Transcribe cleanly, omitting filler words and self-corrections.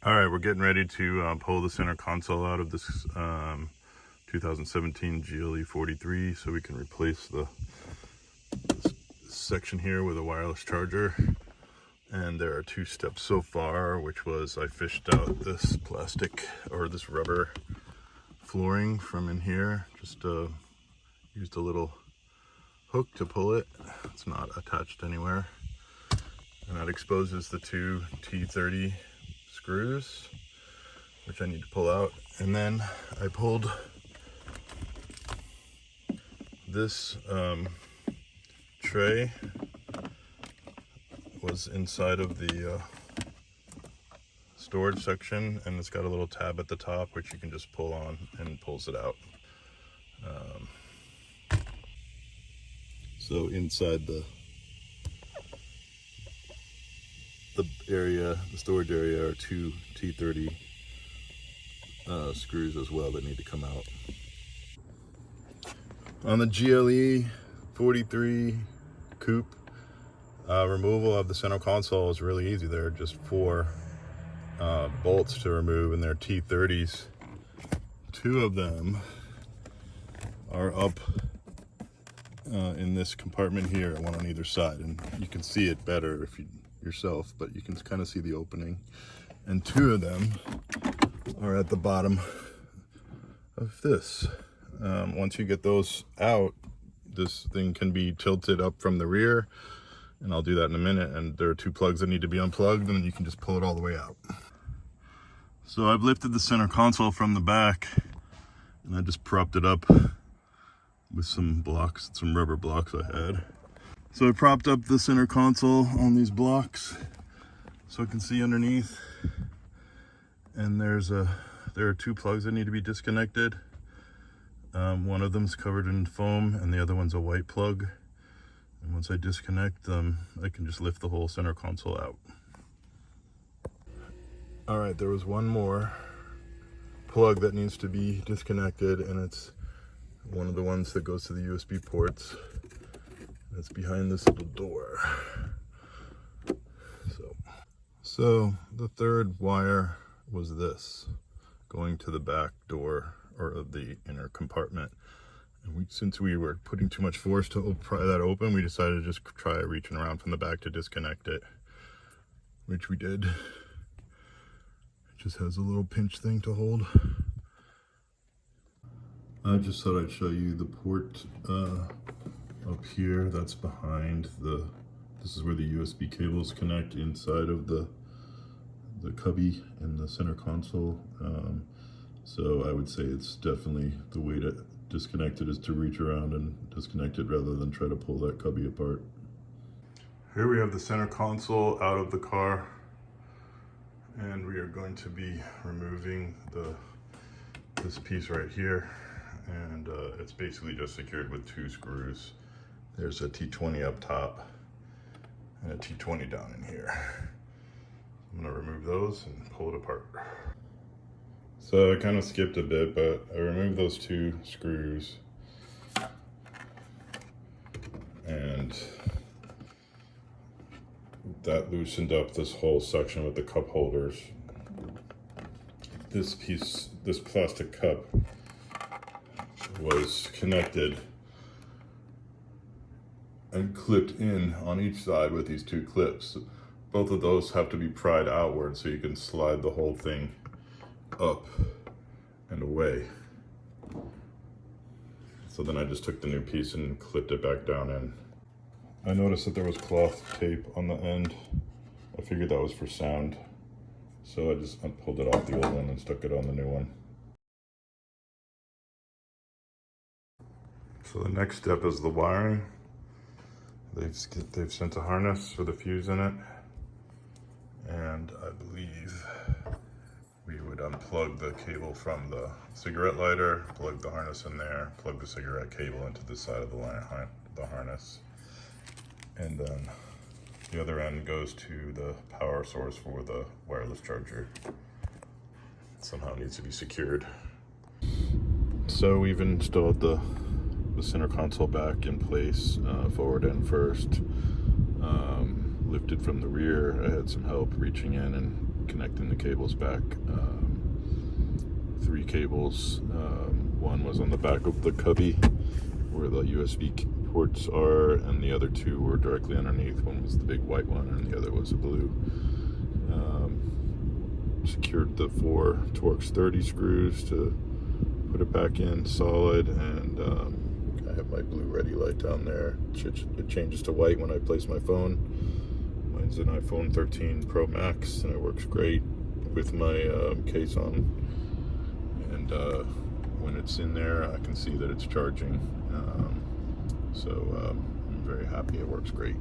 All right, we're getting ready to pull the center console out of this 2017 GLE 43 so we can replace this section here with a wireless charger. And there are two steps so far, which was I fished out this plastic or this rubber flooring from in here. Just used a little hook to pull it. It's not attached anywhere. And that exposes the two T30 screws, which I need to pull out. And then I pulled this tray was inside of the storage section, and it's got a little tab at the top which you can just pull on and pulls it out. So inside the area, the storage area, are two T30 screws as well that need to come out. On the GLE 43 Coupe, removal of the center console is really easy. There are just 4 bolts to remove, and they're T30s. 2 of them are up in this compartment here, one on either side, and you can see it better if you yourself, but you can kind of see the opening. And 2 of them are at the bottom of this. Once you get those out, this thing can be tilted up from the rear, and I'll do that in a minute. And there are 2 plugs that need to be unplugged, and you can just pull it all the way out. So I've lifted the center console from the back, and I just propped it up with some blocks, some rubber blocks I had. So I propped up the center console on these blocks so I can see underneath. And there are 2 plugs that need to be disconnected. One of them's covered in foam and the other one's a white plug. And once I disconnect them, I can just lift the whole center console out. All right, there was one more plug that needs to be disconnected, and it's one of the ones that goes to the USB ports. It's behind this little door. So the third wire was this, going to the back door or of the inner compartment. And since we were putting too much force to pry that open, we decided to just try reaching around from the back to disconnect it, which we did. It just has a little pinch thing to hold. I just thought I'd show you the port up here. That's behind this is where the USB cables connect inside of the cubby and the center console. So I would say it's definitely the way to disconnect it is to reach around and disconnect it rather than try to pull that cubby apart. Here we have the center console out of the car, and we are going to be removing this piece right here, and it's basically just secured with 2 screws. There's a T20 up top and a T20 down in here. I'm gonna remove those and pull it apart. So I kind of skipped a bit, but I removed those 2 screws, and that loosened up this whole section with the cup holders. This plastic cup was connected and clipped in on each side with these 2 clips. Both of those have to be pried outward so you can slide the whole thing up and away. So then I just took the new piece and clipped it back down in. I noticed that there was cloth tape on the end. I figured that was for sound, so I just pulled it off the old one and stuck it on the new one. So the next step is the wiring. They've sent a harness with a fuse in it, and I believe we would unplug the cable from the cigarette lighter, plug the harness in there, plug the cigarette cable into the side of the harness, and then the other end goes to the power source for the wireless charger. It somehow needs to be secured. So we've installed the center console back in place, forward end first, lifted from the rear. I had some help reaching in and connecting the cables back. 3 cables. One was on the back of the cubby where the USB ports are, and the other 2 were directly underneath. One was the big white one and the other was a blue. Secured the 4 Torx 30 screws to put it back in solid, and I have my blue ready light down there. It changes to white when I place my phone. Mine's an iPhone 13 Pro Max, and it works great with my case on. And when it's in there, I can see that it's charging. So I'm very happy. It works great.